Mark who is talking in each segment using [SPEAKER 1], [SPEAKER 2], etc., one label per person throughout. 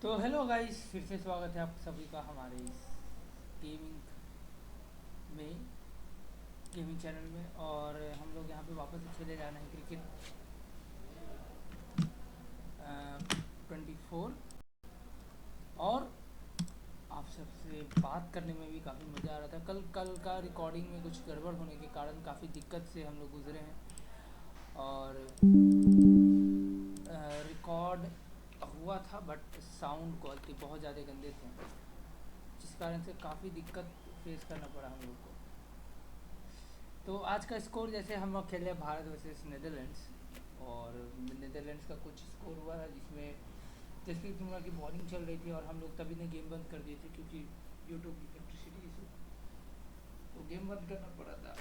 [SPEAKER 1] तो hello guys, फिर से स्वागत है आप सभी का हमारे इस गेमिंग में गेमिंग चैनल में। और हम लोग यहाँ पे वापस से खेले जा रहे हैं क्रिकेट 24। और आप सबसे बात करने में भी काफ़ी मज़ा आ रहा था। कल का रिकॉर्डिंग में कुछ गड़बड़ होने के कारण काफ़ी दिक्कत से हम लोग गुजरे हैं और रिकॉर्ड हुआ था, बट साउंड क्वालिटी बहुत ज़्यादा गंदे थे, जिस कारण से काफ़ी दिक्कत फेस करना पड़ा हम लोग को। तो आज का स्कोर, जैसे हम लोग खेले भारत वर्सेस नेदरलैंड्स, और नेदरलैंड्स का कुछ स्कोर हुआ था जिसमें जसप्रीत बुमराह की बॉलिंग चल रही थी और हम लोग तभी ने गेम बंद कर दिए थे क्योंकि यूट्यूब की इलेक्ट्रिसिटी इशू, तो गेम बंद करना पड़ा था।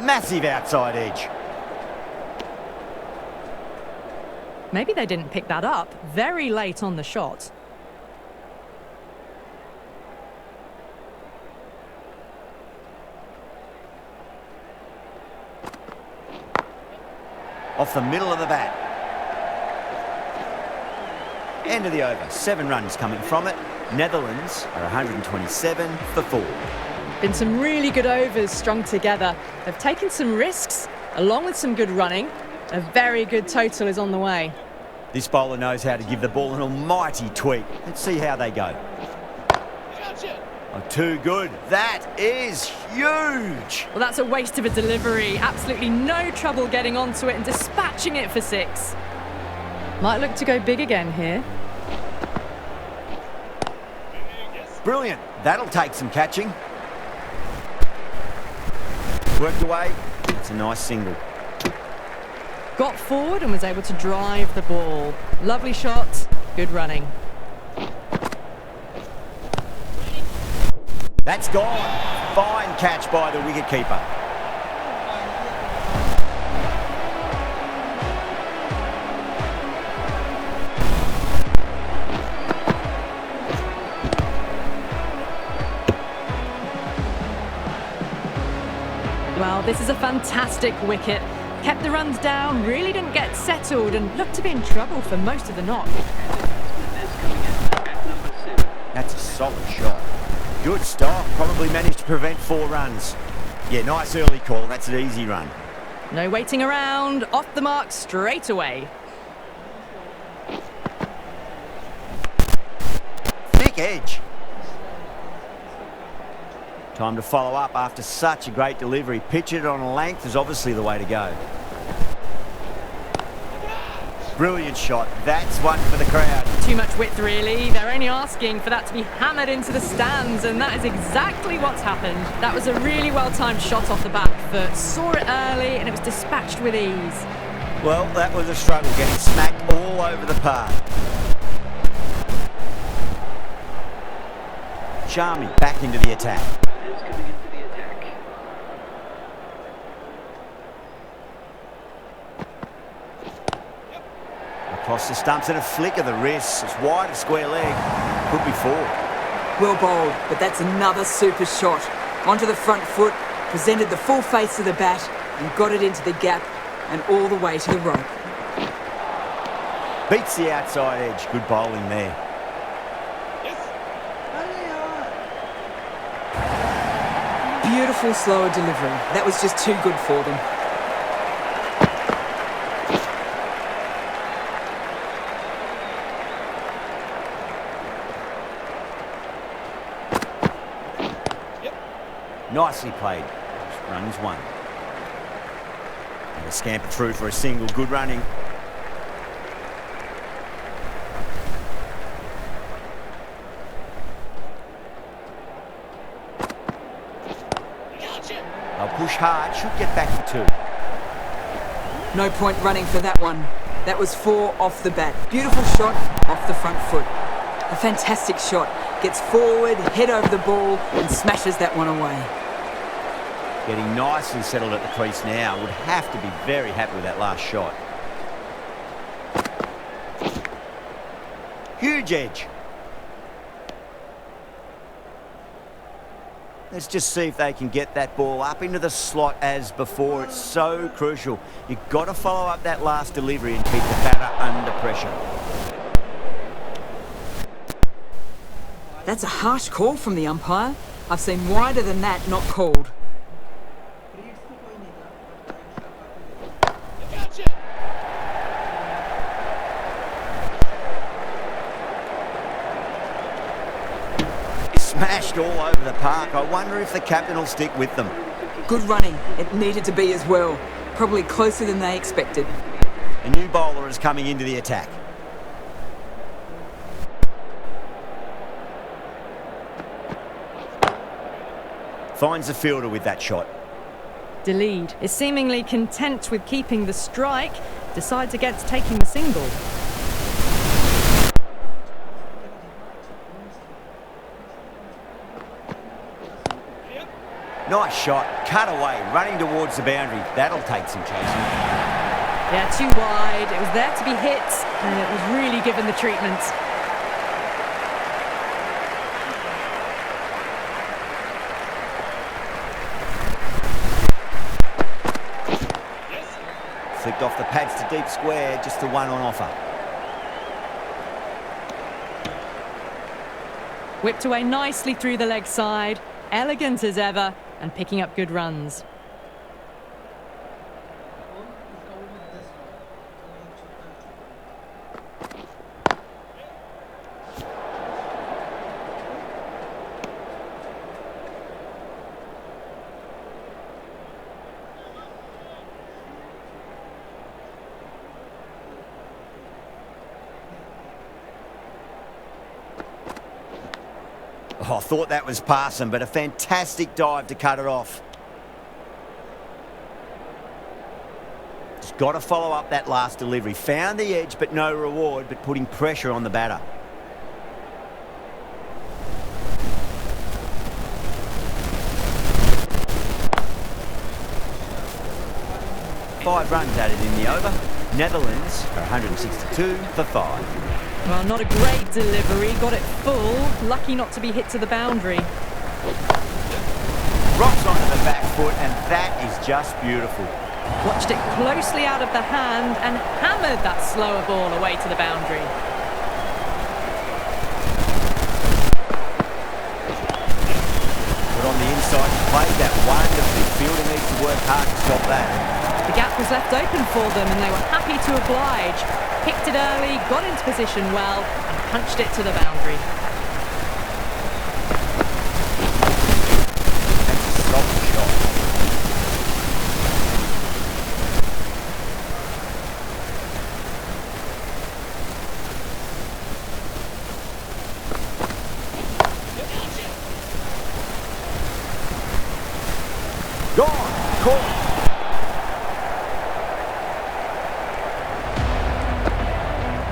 [SPEAKER 2] Massive outside edge.
[SPEAKER 3] Maybe they didn't pick that up very late on the shot.
[SPEAKER 2] Off the middle of the bat. End of the over. 7 runs coming from it. Netherlands are 127 for 4.
[SPEAKER 3] Been some really good overs strung together. They've taken some risks, along with some good running. A very good total is on the way.
[SPEAKER 2] This bowler knows how to give the ball an almighty tweak. Let's see how they go. Oh, too good. That is huge.
[SPEAKER 3] Well, that's a waste of a delivery. Absolutely no trouble getting onto it and dispatching it for 6. Might look to go big again here.
[SPEAKER 2] Brilliant. That'll take some catching. Worked away. It's a nice single.
[SPEAKER 3] Got forward and was able to drive the ball. Lovely shot, good running.
[SPEAKER 2] That's gone. Fine catch by the wicketkeeper.
[SPEAKER 3] Well, this is a fantastic wicket. Kept the runs down, really didn't get settled and looked to be in trouble for most of the knock.
[SPEAKER 2] That's a solid shot. Good stop. Probably managed to prevent 4 runs. Yeah, nice early call. That's an easy run.
[SPEAKER 3] No waiting around, off the mark straight away.
[SPEAKER 2] Thick edge. Time to follow up after such a great delivery. Pitch it on a length is obviously the way to go. Brilliant shot. That's one for the crowd.
[SPEAKER 3] Too much width, really. They're only asking for that to be hammered into the stands, and that is exactly what's happened. That was a really well-timed shot off the back foot. Saw it early, and it was dispatched with ease.
[SPEAKER 2] Well, that was a struggle, getting smacked all over the park. Sharmy back into the attack. Across the stumps and a flick of the wrist. It's wide of square leg. Could be 4.
[SPEAKER 4] Well bowled, but that's another super shot. Onto the front foot, presented the full face of the bat and got it into the gap and all the way to the rope.
[SPEAKER 2] Beats the outside edge. Good bowling there.
[SPEAKER 4] Beautiful slower delivery. That was just too good for them.
[SPEAKER 2] Nicely played. Runs 1. And a scamper through for a single. Good running. They'll push hard. Should get back for 2.
[SPEAKER 4] No point running for that one. That was 4 off the bat. Beautiful shot off the front foot. A fantastic shot. Gets forward, head over the ball and smashes that one away.
[SPEAKER 2] Getting nicely settled at the crease now. Would have to be very happy with that last shot. Huge edge. Let's just see if they can get that ball up into the slot as before. It's so crucial. You've got to follow up that last delivery and keep the batter under pressure.
[SPEAKER 4] That's a harsh call from the umpire. I've seen wider than that not called.
[SPEAKER 2] Smashed all over the park. I wonder if the captain will stick with them.
[SPEAKER 4] Good running. It needed to be as well. Probably closer than they expected.
[SPEAKER 2] A new bowler is coming into the attack. Finds the fielder with that shot.
[SPEAKER 3] Delede is seemingly content with keeping the strike, decides against taking the single.
[SPEAKER 2] Nice shot, cut away, running towards the boundary. That'll take some chasing.
[SPEAKER 3] Yeah, too wide. It was there to be hit, and it was really given the treatment.
[SPEAKER 2] Flicked off the pads to deep square, just the one on offer.
[SPEAKER 3] Whipped away nicely through the leg side, elegant as ever, and picking up good runs.
[SPEAKER 2] Oh, I thought that was passing, but a fantastic dive to cut it off. Just got to follow up that last delivery. Found the edge, but no reward, but putting pressure on the batter. Five runs added in the over. Netherlands are 162 for 5.
[SPEAKER 3] Well, not a great delivery, got it full, lucky not to be hit to the boundary.
[SPEAKER 2] Rocks onto the back foot, and that is just beautiful.
[SPEAKER 3] Watched it closely out of the hand and hammered that slower ball away to the boundary.
[SPEAKER 2] But on the inside, played that wonderfully. Fielder needs to work hard to stop that.
[SPEAKER 3] The gap was left open for them and they were happy to oblige. Picked it early, got into position well, and punched it to the boundary.
[SPEAKER 2] That's a soft shot. Gone, caught.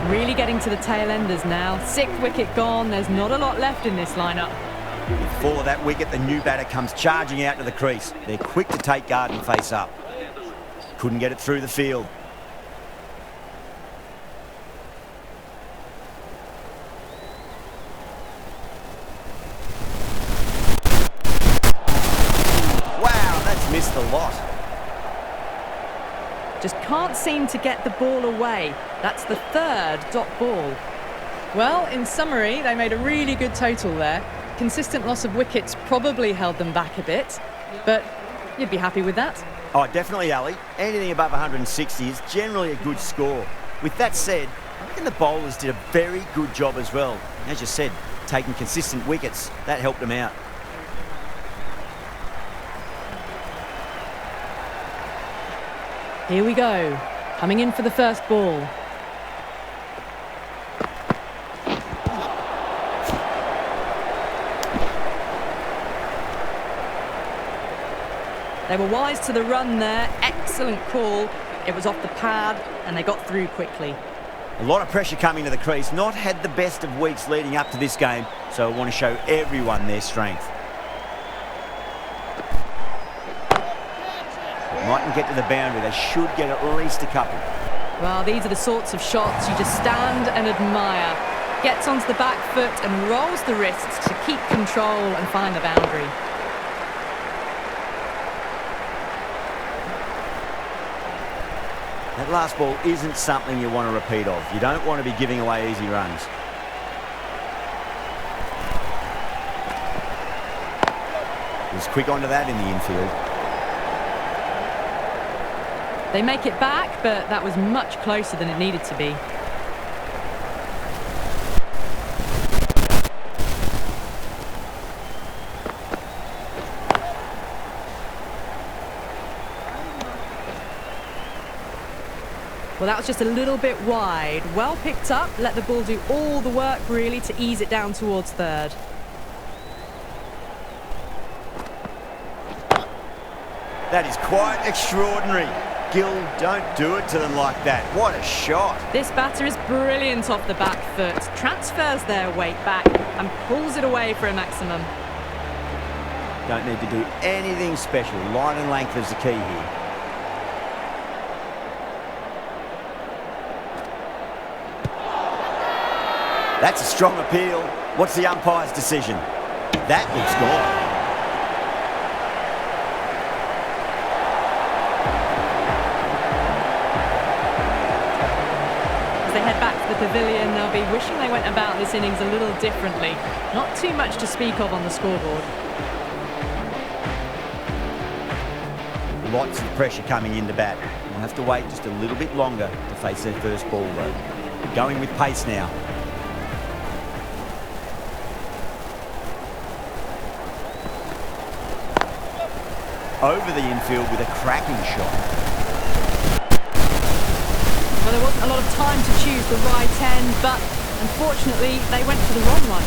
[SPEAKER 3] Really getting to the tail enders now. 6th wicket gone, there's not a lot left in this lineup.
[SPEAKER 2] With fall of that wicket, the new batter comes charging out to the crease. They're quick to take guard and face up. Couldn't get it through the field. Wow, that's missed the lot.
[SPEAKER 3] Just can't seem to get the ball away. That's the 3rd dot ball. Well, in summary, they made a really good total there. Consistent loss of wickets probably held them back a bit, but you'd be happy with that.
[SPEAKER 2] Oh, definitely, Ali. Anything above 160 is generally a good score. With that said, I reckon the bowlers did a very good job as well. As you said, taking consistent wickets, that helped them out.
[SPEAKER 3] Here we go. Coming in for the first ball. They were wise to the run there. Excellent call. It was off the pad and they got through quickly.
[SPEAKER 2] A lot of pressure coming to the crease. Not had the best of weeks leading up to this game, so I want to show everyone their strength. Mightn't get to the boundary. They should get at least a couple.
[SPEAKER 3] Well, these are the sorts of shots you just stand and admire. Gets onto the back foot and rolls the wrists to keep control and find the boundary.
[SPEAKER 2] That last ball isn't something you want to repeat of. You don't want to be giving away easy runs. He was quick onto that in the infield.
[SPEAKER 3] They make it back, but that was much closer than it needed to be. Well, that was just a little bit wide. Well picked up, let the ball do all the work really to ease it down towards third.
[SPEAKER 2] That is quite extraordinary. Gill, don't do it to them like that. What a shot.
[SPEAKER 3] This batter is brilliant off the back foot, transfers their weight back and pulls it away for a maximum.
[SPEAKER 2] Don't need to do anything special. Line and length is the key here. That's a strong appeal. What's the umpire's decision? That looks gone.
[SPEAKER 3] As they head back to the pavilion, they'll be wishing they went about this innings a little differently. Not too much to speak of on the scoreboard.
[SPEAKER 2] Lots of pressure coming into bat. We'll have to wait just a little bit longer to face their first ball though. Going with pace now. Over the infield with a cracking shot.
[SPEAKER 3] Well, there wasn't a lot of time to choose the right end, but unfortunately they went for the wrong one.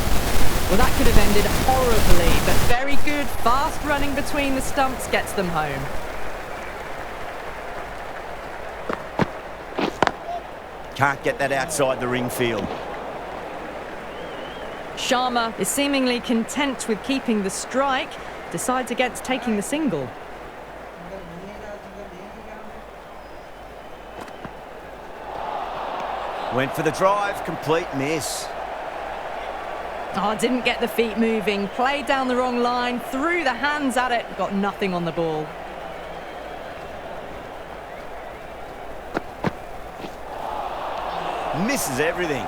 [SPEAKER 3] Well, that could have ended horribly, but very good, fast running between the stumps gets them home.
[SPEAKER 2] Can't get that outside the ring field.
[SPEAKER 3] Sharma is seemingly content with keeping the strike, decides against taking the single.
[SPEAKER 2] Went for the drive, complete miss.
[SPEAKER 3] Oh, didn't get the feet moving, played down the wrong line, threw the hands at it, got nothing on the ball.
[SPEAKER 2] Misses everything.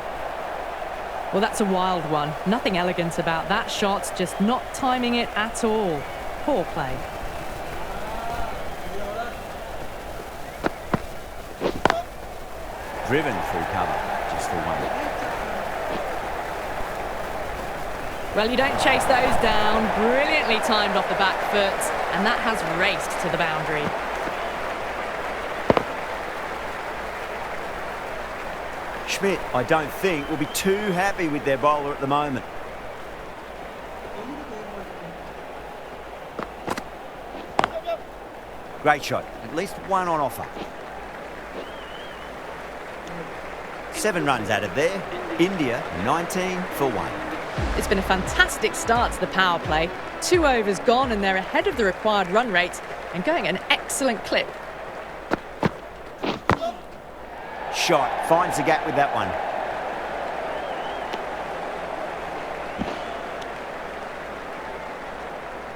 [SPEAKER 3] Well, that's a wild one. Nothing elegant about that shot, just not timing it at all. Poor play.
[SPEAKER 2] Driven through cover, just the one.
[SPEAKER 3] Well, you don't chase those down. Brilliantly timed off the back foot, and that has raced to the boundary.
[SPEAKER 2] Schmidt, I don't think, will be too happy with their bowler at the moment. Great shot, at least one on offer. 7 runs added there. India 19 for 1.
[SPEAKER 3] It's been a fantastic start to the power play. 2 overs gone and they're ahead of the required run rate and going at an excellent clip.
[SPEAKER 2] Shot, finds the gap with that one.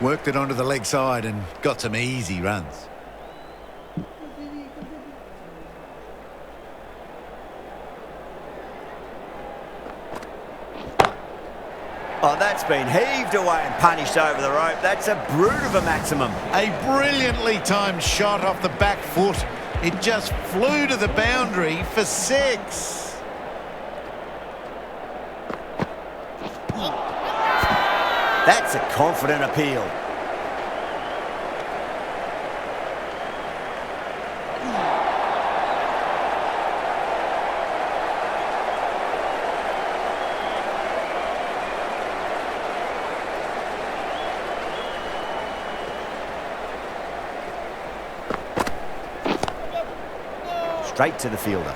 [SPEAKER 5] Worked it onto the leg side and got some easy runs.
[SPEAKER 2] Oh, that's been heaved away and punished over the rope. That's a brute of a maximum.
[SPEAKER 5] A brilliantly timed shot off the back foot. It just flew to the boundary for 6.
[SPEAKER 2] That's a confident appeal. Straight to the fielder.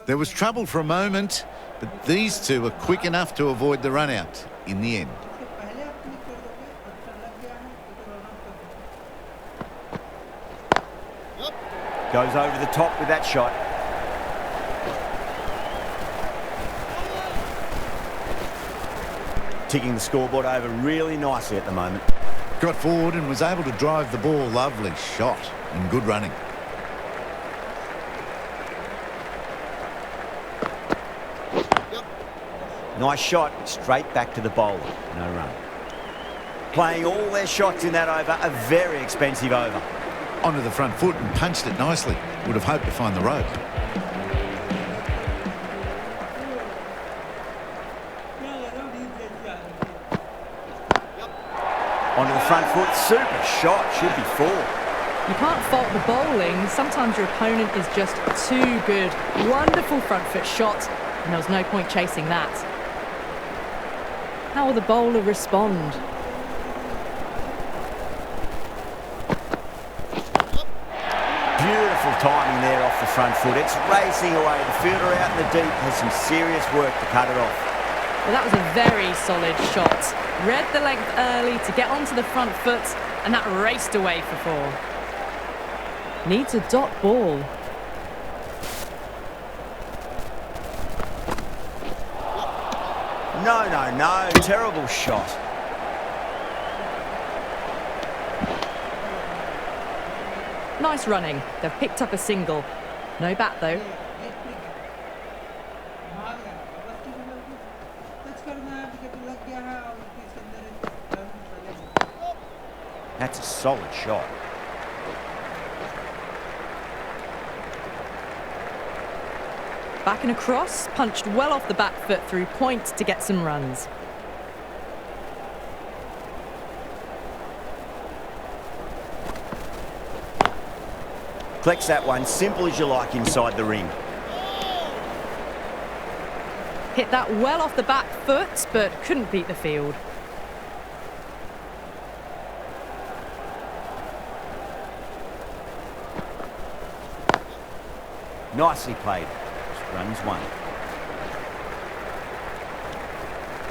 [SPEAKER 5] There was trouble for a moment, but these two were quick enough to avoid the run-out in the end.
[SPEAKER 2] Goes over the top with that shot. Ticking the scoreboard over really nicely at the moment.
[SPEAKER 5] Got forward and was able to drive the ball. Lovely shot and good running.
[SPEAKER 2] Nice shot, straight back to the bowler. No run. Playing all their shots in that over, a very expensive over.
[SPEAKER 5] Onto the front foot and punched it nicely. Would have hoped to find the rope.
[SPEAKER 2] Onto the front foot, super shot, should be 4.
[SPEAKER 3] You can't fault the bowling. Sometimes your opponent is just too good. Wonderful front foot shot, and there was no point chasing that. How will the bowler respond?
[SPEAKER 2] Beautiful timing there off the front foot. It's racing away. The fielder out in the deep has some serious work to cut it off.
[SPEAKER 3] Well, that was a very solid shot. Read the length early to get onto the front foot, and that raced away for 4. Needs a dot ball.
[SPEAKER 2] No. Terrible shot.
[SPEAKER 3] Nice running. They've picked up a single. No bat, though.
[SPEAKER 2] That's a solid shot.
[SPEAKER 3] Back and across, punched well off the back foot through point to get some runs.
[SPEAKER 2] Collects that one, simple as you like inside the ring.
[SPEAKER 3] Hit that well off the back foot, but couldn't beat the field.
[SPEAKER 2] Nicely played. Runs 1.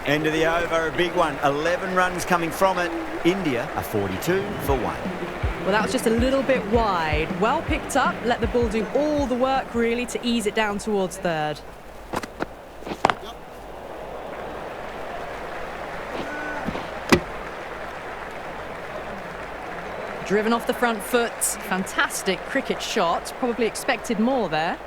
[SPEAKER 2] End of the over, a big one. 11 runs coming from it. India are 42 for 1.
[SPEAKER 3] Well, that was just a little bit wide. Well picked up, let the ball do all the work really to ease it down towards third. Driven off the front foot, fantastic cricket shot, probably expected more there.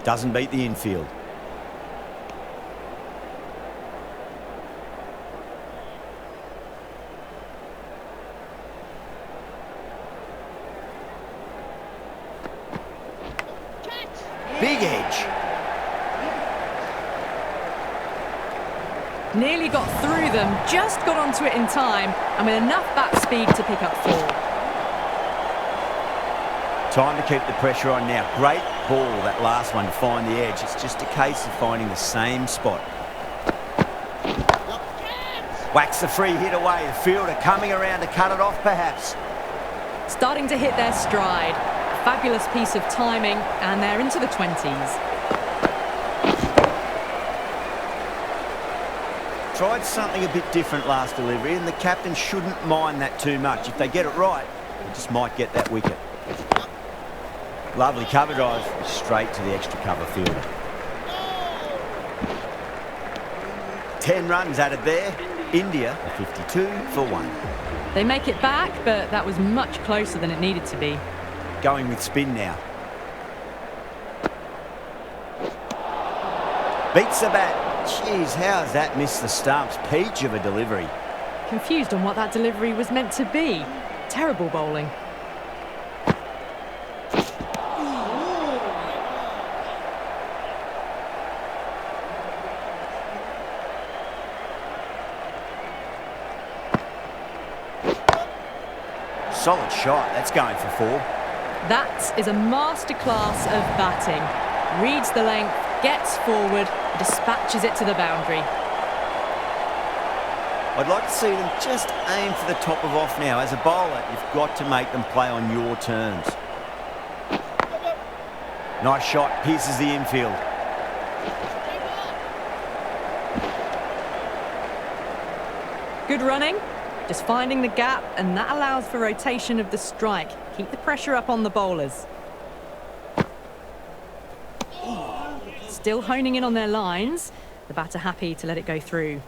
[SPEAKER 2] Doesn't beat the infield. Big edge.
[SPEAKER 3] Nearly got through them, just got onto it in time, and with enough bat speed to pick up 4.
[SPEAKER 2] Time to keep the pressure on now. Great ball, that last one, to find the edge. It's just a case of finding the same spot. Whacks the free hit away. The fielder coming around to cut it off, perhaps.
[SPEAKER 3] Starting to hit their stride. Fabulous piece of timing, and they're into the 20s.
[SPEAKER 2] Tried something a bit different last delivery, and the captain shouldn't mind that too much. If they get it right, they just might get that wicket. Lovely cover drive, straight to the extra cover fielder. 10 runs added there. India are 52 for 1.
[SPEAKER 3] They make it back, but that was much closer than it needed to be.
[SPEAKER 2] Going with spin now. Beats the bat. Jeez, how has that missed the stumps? Peach of a delivery.
[SPEAKER 3] Confused on what that delivery was meant to be. Terrible bowling.
[SPEAKER 2] solid shot. That's going for 4.
[SPEAKER 3] That is a masterclass of batting. Reads the length, gets forward, dispatches it to the boundary.
[SPEAKER 2] I'd like to see them just aim for the top of off now. As a bowler, you've got to make them play on your terms. Nice shot, pierces the infield.
[SPEAKER 3] Good running, just finding the gap, and that allows for rotation of the strike. Keep the pressure up on the bowlers. Still honing in on their lines. The batter happy to let it go through.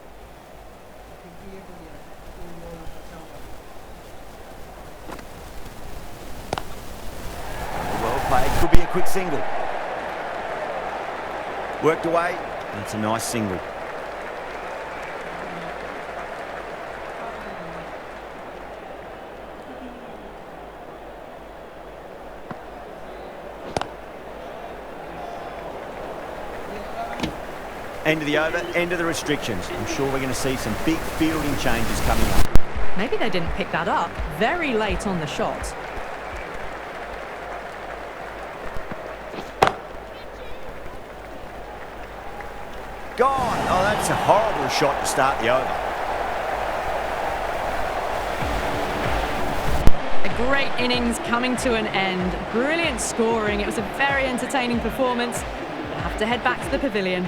[SPEAKER 2] Well played, could be a quick single. Worked away, and it's a nice single. End of the over, end of the restrictions. I'm sure we're going to see some big fielding changes coming up.
[SPEAKER 3] Maybe they didn't pick that up very late on the shot.
[SPEAKER 2] Gone! Oh, that's a horrible shot to start the over.
[SPEAKER 3] A great innings coming to an end. Brilliant scoring. It was a very entertaining performance. We'll have to head back to the pavilion.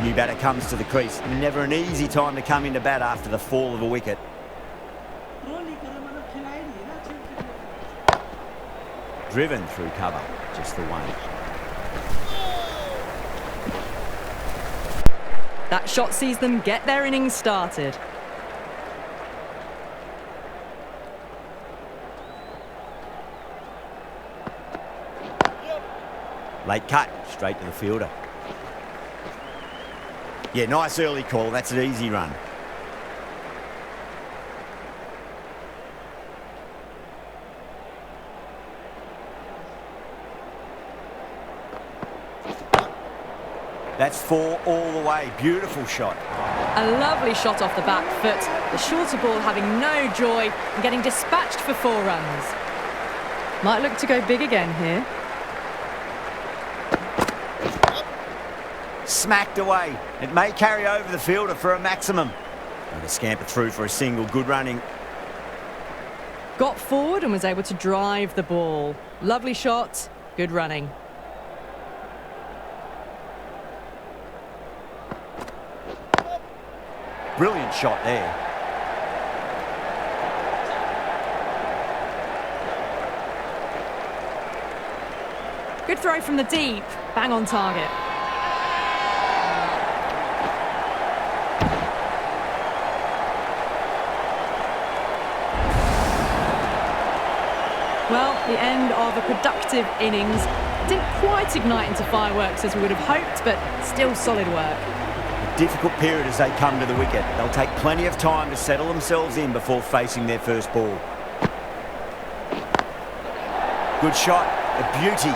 [SPEAKER 2] New batter comes to the crease. Never an easy time to come into bat after the fall of a wicket. Driven through cover, just the one.
[SPEAKER 3] That shot sees them get their innings started.
[SPEAKER 2] Late cut, straight to the fielder. Yeah, nice early call. That's an easy run. That's 4 all the way. Beautiful shot.
[SPEAKER 3] A lovely shot off the back foot. The shorter ball having no joy and getting dispatched for 4 runs. Might look to go big again here.
[SPEAKER 2] Smacked away. It may carry over the fielder for a maximum. And a scamper through for a single. Good running.
[SPEAKER 3] Got forward and was able to drive the ball. Lovely shot, good running.
[SPEAKER 2] Brilliant shot there.
[SPEAKER 3] Good throw from the deep, bang on target. Well, the end of a productive innings. Didn't quite ignite into fireworks as we would have hoped, but still solid work.
[SPEAKER 2] A difficult period as they come to the wicket. They'll take plenty of time to settle themselves in before facing their first ball. Good shot, a beauty.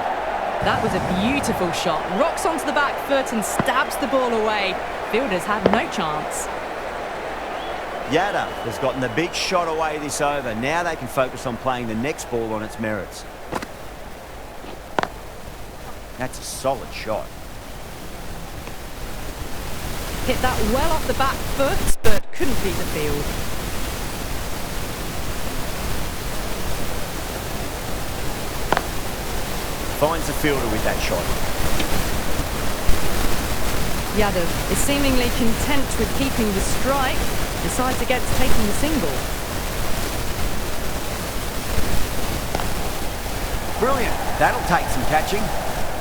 [SPEAKER 3] That was a beautiful shot. Rocks onto the back foot and stabs the ball away. Fielders had no chance.
[SPEAKER 2] Yadav has gotten the big shot away this over. Now they can focus on playing the next ball on its merits. That's a solid shot.
[SPEAKER 3] Hit that well off the back foot, but couldn't beat the field.
[SPEAKER 2] Finds the fielder with that shot.
[SPEAKER 3] Yadav is seemingly content with keeping the strike. Decides against taking the single.
[SPEAKER 2] Brilliant. That'll take some catching.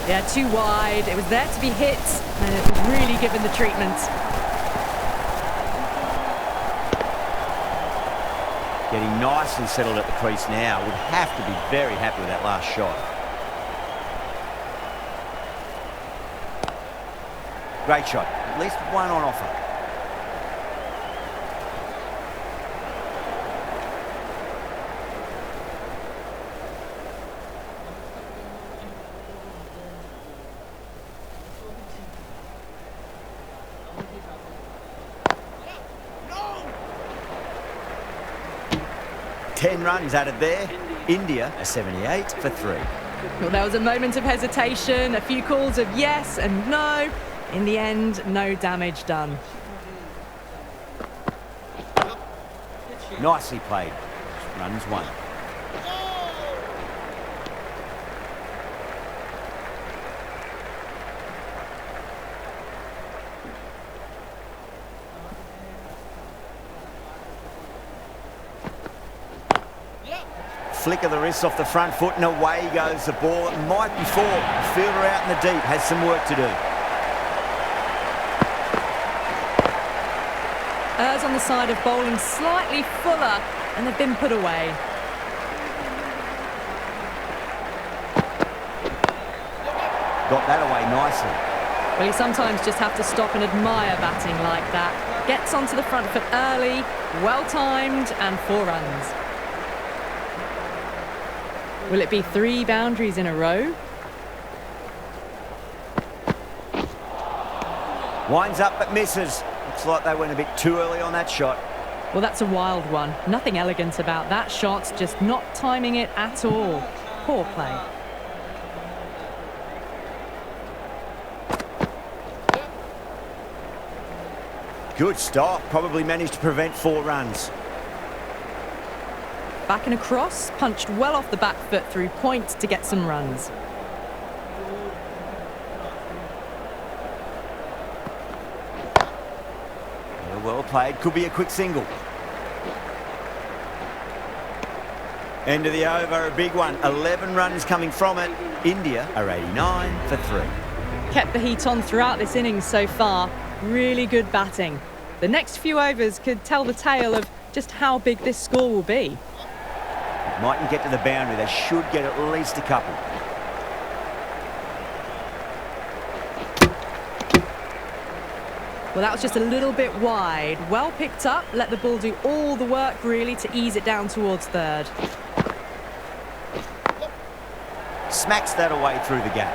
[SPEAKER 3] Yeah, too wide. It was there to be hit, and it was really given the treatment.
[SPEAKER 2] Getting nicely settled at the crease now. Would have to be very happy with that last shot. Great shot. At least one on offer. 10 runs added there. India are 78 for 3.
[SPEAKER 3] Well, there was a moment of hesitation, a few calls of yes and no. In the end, no damage done.
[SPEAKER 2] Nicely played. Runs 1. Flick of the wrist off the front foot and away goes the ball. It might be 4. The fielder out in the deep has some work to do.
[SPEAKER 3] Ers on the side of bowling slightly fuller, and they've been put away.
[SPEAKER 2] Got that away nicely.
[SPEAKER 3] Well, you sometimes just have to stop and admire batting like that. Gets onto the front foot early, well-timed, and 4 runs. Will it be 3 boundaries in a row?
[SPEAKER 2] Winds up but misses. Looks like they went a bit too early on that shot.
[SPEAKER 3] Well, that's a wild one. Nothing elegant about that shot, just not timing it at all. Poor play.
[SPEAKER 2] Good stop. Probably managed to prevent 4 runs.
[SPEAKER 3] Back and across, punched well off the back foot through point to get some runs.
[SPEAKER 2] Well played. Could be a quick single. End of the over, a big one. 11 runs coming from it. India are 89 for 3.
[SPEAKER 3] Kept the heat on throughout this innings so far. Really good batting. The next few overs could tell the tale of just how big this score will be.
[SPEAKER 2] Mightn't get to the boundary. They should get at least a couple.
[SPEAKER 3] Well, that was just a little bit wide. Well picked up, let the ball do all the work really to ease it down towards third.
[SPEAKER 2] Smacks that away through the gap.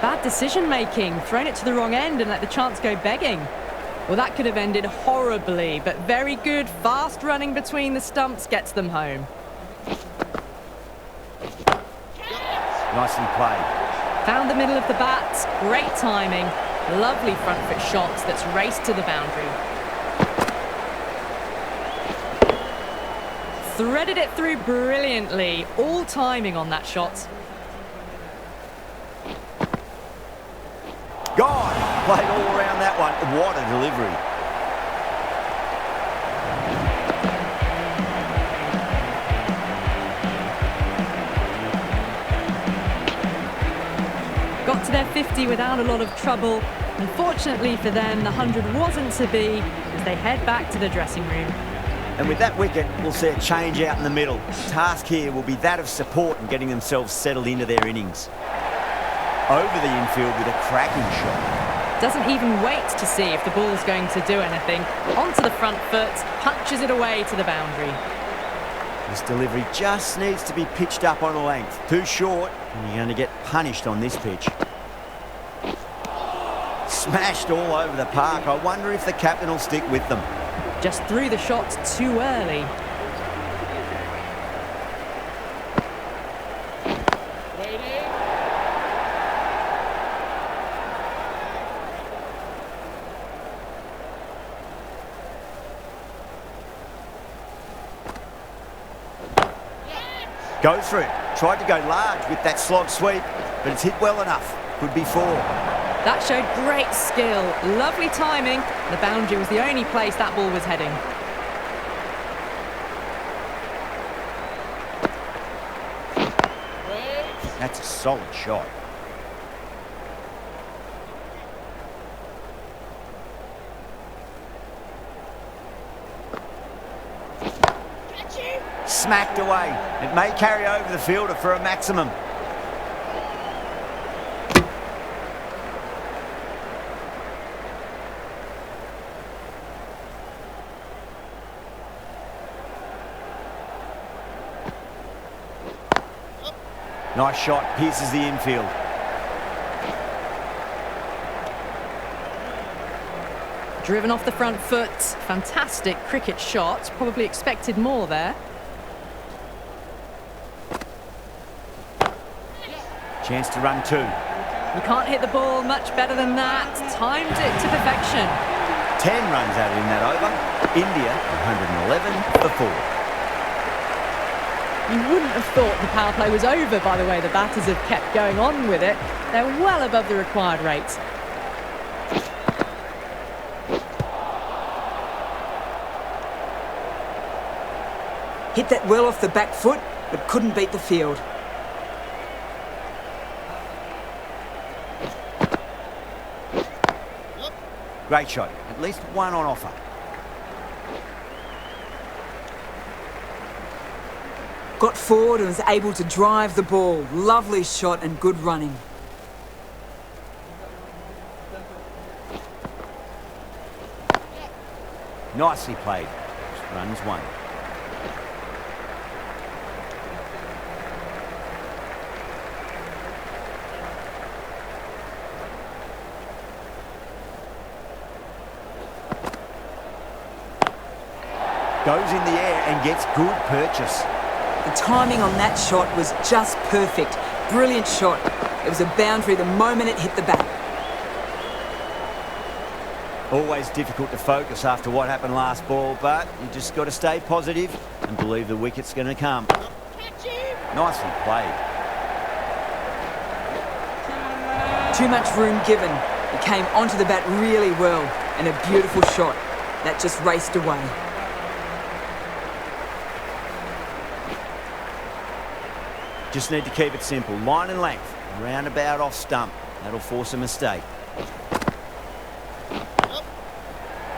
[SPEAKER 3] Bad decision making, thrown it to the wrong end and let the chance go begging. Well, that could have ended horribly, but very good, fast running between the stumps gets them home.
[SPEAKER 2] Nicely played.
[SPEAKER 3] Found the middle of the bat, great timing, lovely front foot shots that's raced to the boundary. Threaded it through brilliantly, all timing on that shot.
[SPEAKER 2] God, played all around that one. What a delivery.
[SPEAKER 3] Got to their 50 without a lot of trouble. Unfortunately for them, the 100 wasn't to be as they head back to the dressing room.
[SPEAKER 2] And with that wicket, we'll see a change out in the middle. The task here will be that of support and getting themselves settled into their innings. Over the infield with a cracking shot.
[SPEAKER 3] Doesn't even wait to see if the ball's going to do anything. Onto the front foot, punches it away to the boundary.
[SPEAKER 2] This delivery just needs to be pitched up on a length. Too short, and you're going to get punished on this pitch. Smashed all over the park. I wonder if the captain will stick with them.
[SPEAKER 3] Just threw the shot too early.
[SPEAKER 2] Goes for it. Tried to go large with that slog sweep, but it's hit well enough. Could be 4.
[SPEAKER 3] That showed great skill, lovely timing. The boundary was the only place that ball was heading.
[SPEAKER 2] That's a solid shot. Smacked away. It may carry over the fielder for a maximum. Nice shot, pierces the infield.
[SPEAKER 3] Driven off the front foot. Fantastic cricket shot. Probably expected more there.
[SPEAKER 2] Chance to run two.
[SPEAKER 3] You can't hit the ball much better than that. Timed it to perfection.
[SPEAKER 2] 10 runs added in that over. India 111 for 4.
[SPEAKER 3] You wouldn't have thought the power play was over by the way the batters have kept going on with it. They're well above the required rate.
[SPEAKER 4] Hit that well off the back foot, but couldn't beat the field.
[SPEAKER 2] Great shot. At least one on offer.
[SPEAKER 4] Got forward and was able to drive the ball. Lovely shot and good running.
[SPEAKER 2] Nicely played. Runs one. Goes in the air and gets good purchase.
[SPEAKER 4] The timing on that shot was just perfect. Brilliant shot. It was a boundary the moment it hit the bat.
[SPEAKER 2] Always difficult to focus after what happened last ball, but you just got to stay positive and believe the wicket's going to come. Nicely played.
[SPEAKER 4] Too much room given. He came onto the bat really well and a beautiful shot. That just raced away.
[SPEAKER 2] Just need to keep it simple. Line and length. Roundabout off stump. That'll force a mistake.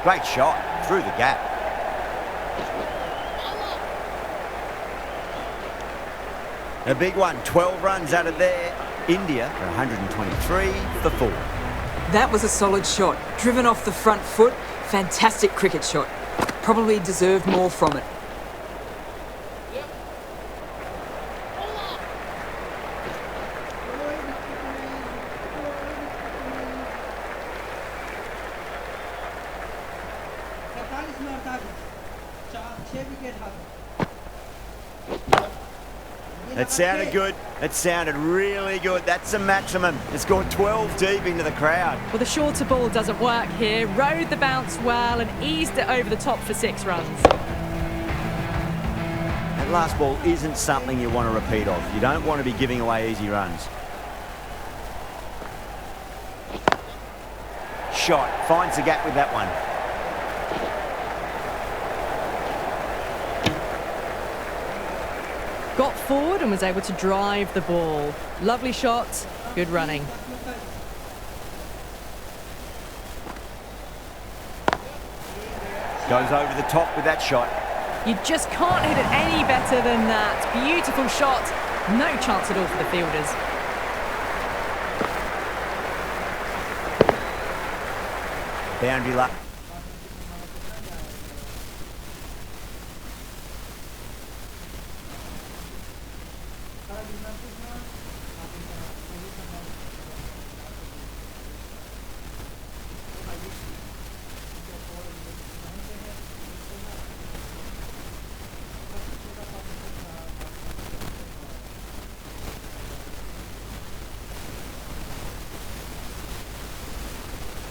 [SPEAKER 2] Great shot. Through the gap. A big one. 12 runs out of there. India for 123 for 4.
[SPEAKER 4] That was a solid shot. Driven off the front foot. Fantastic cricket shot. Probably deserved more from it.
[SPEAKER 2] It sounded good. It sounded really good. That's a maximum. It's gone 12 deep into the crowd.
[SPEAKER 3] Well, the shorter ball doesn't work here. Rode the bounce well and eased it over the top for 6 runs.
[SPEAKER 2] That last ball isn't something you want to repeat of. You don't want to be giving away easy runs. Shot. Finds the gap with that one.
[SPEAKER 3] Got forward and was able to drive the ball. Lovely shot, good running.
[SPEAKER 2] Goes over the top with that shot.
[SPEAKER 3] You just can't hit it any better than that. Beautiful shot. No chance at all for the fielders.
[SPEAKER 2] Boundary luck.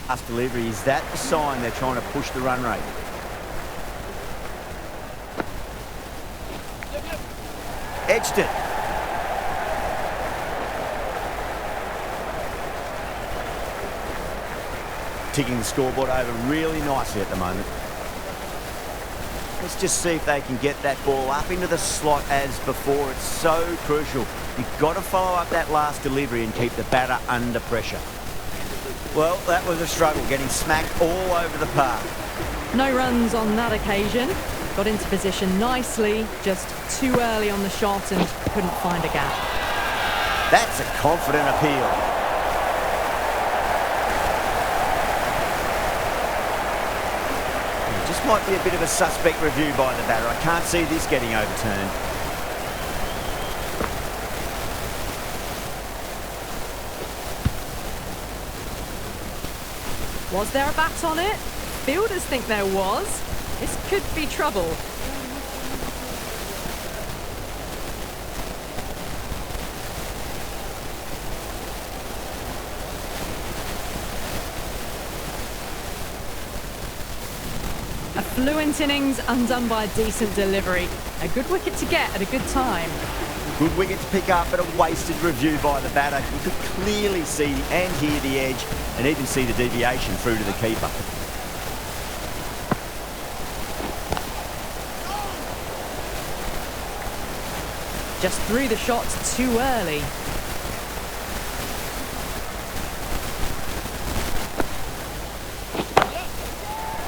[SPEAKER 2] Last delivery, is that the sign they're trying to push the run rate? Edged it. Ticking the scoreboard over really nicely at the moment. Let's just see if they can get that ball up into the slot as before. It's so crucial. You've got to follow up that last delivery and keep the batter under pressure. Well, that was a struggle, getting smacked all over the park.
[SPEAKER 3] No runs on that occasion. Got into position nicely, just too early on the shot and couldn't find a gap.
[SPEAKER 2] That's a confident appeal. It just might be a bit of a suspect review by the batter. I can't see this getting overturned.
[SPEAKER 3] Was there a bat on it? fielders think there was. This could be trouble. A fluent innings undone by a decent delivery. A good wicket to get at a good time.
[SPEAKER 2] Good wicket to pick up, but a wasted review by the batter. You could clearly see and hear the edge and even see the deviation through to the keeper.
[SPEAKER 3] Just threw the shots too early.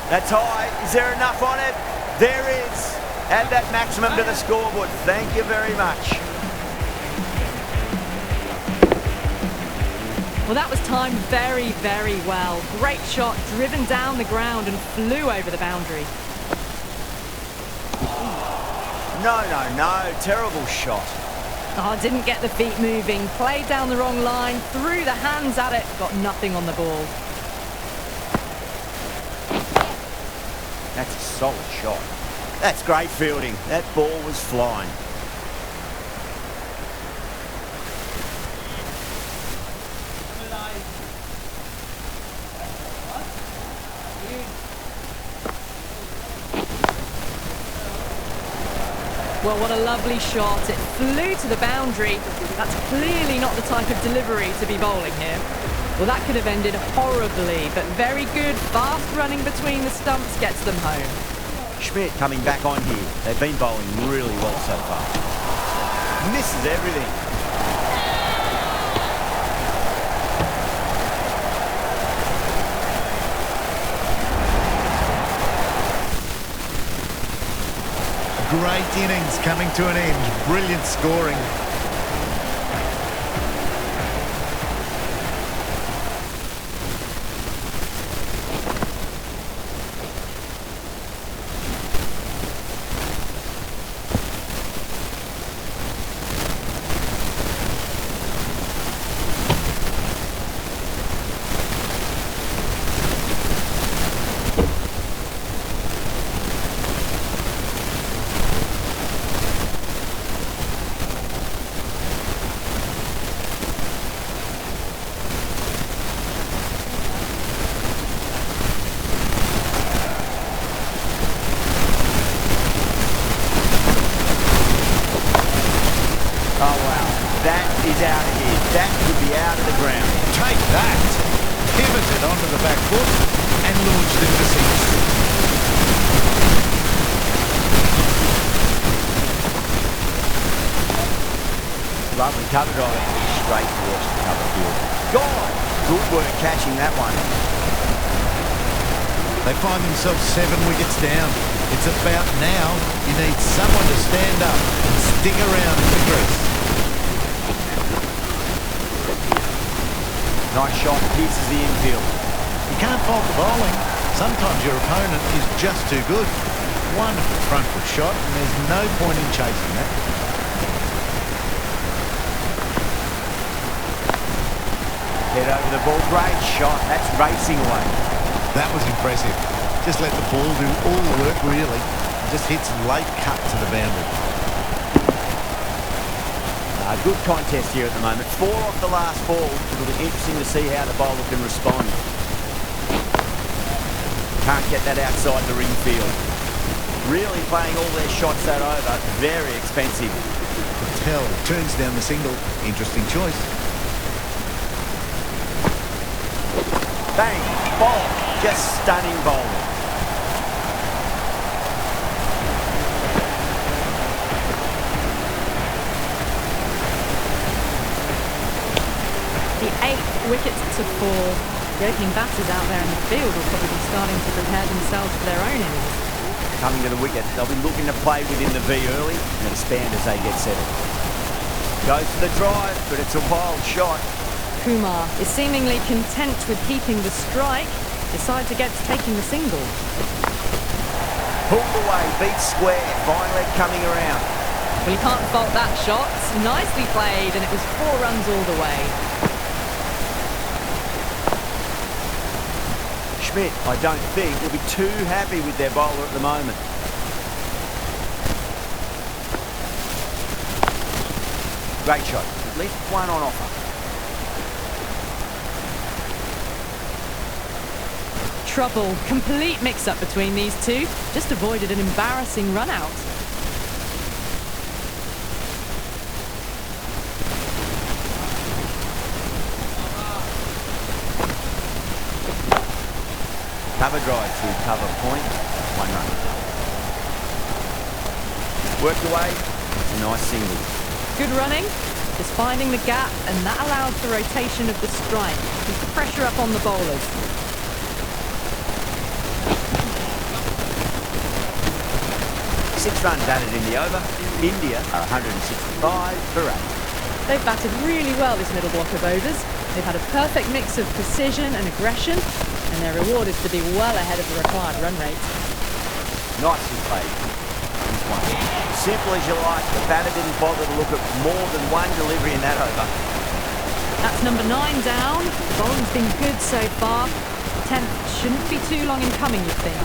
[SPEAKER 2] That's high. Is there enough on it? There is. Add that maximum to the scoreboard. Thank you very much.
[SPEAKER 3] Well, that was timed very, very well. Great shot, driven down the ground and flew over the boundary.
[SPEAKER 2] No. Terrible shot.
[SPEAKER 3] Oh, didn't get the feet moving. Played down the wrong line, threw the hands at it, got nothing on the ball.
[SPEAKER 2] That's a solid shot. That's great fielding. That ball was flying.
[SPEAKER 3] Well, what a lovely shot. It flew to the boundary. That's clearly not the type of delivery to be bowling here. Well, that could have ended horribly, but very good, fast running between the stumps gets them home.
[SPEAKER 2] Schmidt coming back on here. They've been bowling really well so far. Misses everything.
[SPEAKER 5] Great innings coming to an end. Brilliant scoring.
[SPEAKER 2] He's out of here. That could be out of the ground.
[SPEAKER 5] Take that. Pivoted onto the back foot and launched into six.
[SPEAKER 2] Lovely cover drive. Straight towards the cover field. God, good work catching that one.
[SPEAKER 5] They find themselves 7 wickets down. It's about now. You need someone to stand up and stick around in the crease.
[SPEAKER 2] Nice shot, pierces the infield.
[SPEAKER 5] You can't fault the bowling. Sometimes your opponent is just too good. Wonderful front foot shot, and there's no point in chasing that.
[SPEAKER 2] Head over the ball, great shot. That's racing away.
[SPEAKER 5] That was impressive. Just let the ball do all the work, really. And just hits late cut to the boundary.
[SPEAKER 2] Good contest here at the moment. 4 off the last ball. It'll be interesting to see how the bowler can respond. Can't get that outside the ring field. Really playing all their shots that over. Very expensive.
[SPEAKER 5] Patel turns down the single. Interesting choice.
[SPEAKER 2] Bang! Bowl. Just stunning bowling.
[SPEAKER 3] The 8th wicket to fall. The opening batters out there in the field will probably be starting to prepare themselves for their own innings.
[SPEAKER 2] Coming to the wicket, they'll be looking to play within the V early and expand as they get settled. Goes for the drive, but it's a wild shot.
[SPEAKER 3] Kumar is seemingly content with keeping the strike, decides to get to taking the single.
[SPEAKER 2] Pulled away, beat square, finally coming around.
[SPEAKER 3] Well, you can't fault that shot. Nicely played, and it was 4 runs all the way.
[SPEAKER 2] Schmidt, I don't think, will be too happy with their bowler at the moment. Great shot. At least one on offer.
[SPEAKER 3] Trouble. Complete mix-up between these two. Just avoided an embarrassing run-out.
[SPEAKER 2] Cover drive to cover point. 1 run. Worked away. A nice single.
[SPEAKER 3] Good running. Just finding the gap, and that allows the rotation of the strike. Keeps the pressure up on the bowlers.
[SPEAKER 2] 6 runs added in the over. India are 165 for 8.
[SPEAKER 3] They've batted really well this middle block of overs. They've had a perfect mix of precision and aggression, and their reward is to be well ahead of the required run rate.
[SPEAKER 2] Nicely played. Here's one. Simple as you like. The batter didn't bother to look at more than one delivery in that over.
[SPEAKER 3] That's number 9 down. The bowling's been good so far. 10th shouldn't be too long in coming, you'd think.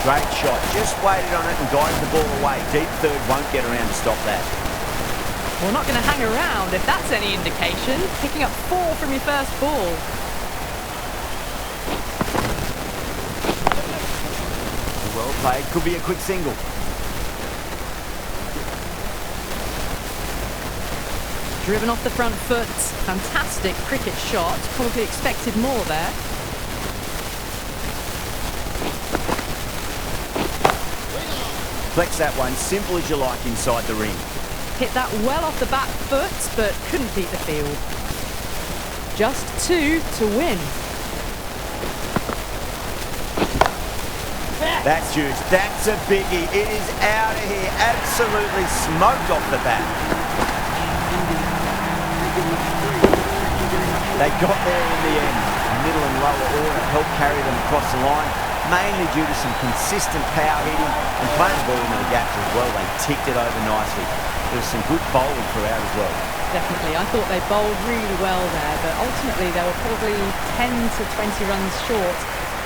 [SPEAKER 2] Great shot. Just waited on it and guided the ball away. Deep third won't get around to stop that.
[SPEAKER 3] Well, not going to hang around if that's any indication. Picking up 4 from your first ball.
[SPEAKER 2] Well played. Could be a quick single.
[SPEAKER 3] Driven off the front foot. Fantastic cricket shot. Probably expected more there.
[SPEAKER 2] Flex that one, simple as you like, inside the ring.
[SPEAKER 3] Hit that well off the back foot, but couldn't beat the field. Just 2 to win.
[SPEAKER 2] That's huge. That's a biggie. It is out of here. Absolutely smoked off the bat. They got there in the end. Middle and lower order helped carry them across the line, mainly due to some consistent power hitting and playing the ball into the gaps as well. They ticked it over nicely. There was some good bowling throughout as well.
[SPEAKER 3] Definitely. I thought they bowled really well there, but ultimately they were probably 10 to 20 runs short.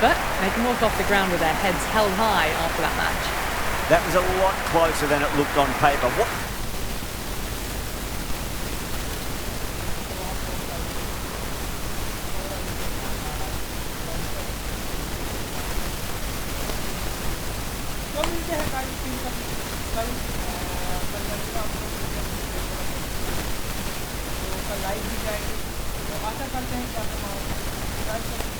[SPEAKER 3] But they can walk off the ground with their heads held high after that match.
[SPEAKER 2] That was a lot closer than it looked on paper. What?
[SPEAKER 1] Live भी जाएंगे तो आशा करते हैं कि आपको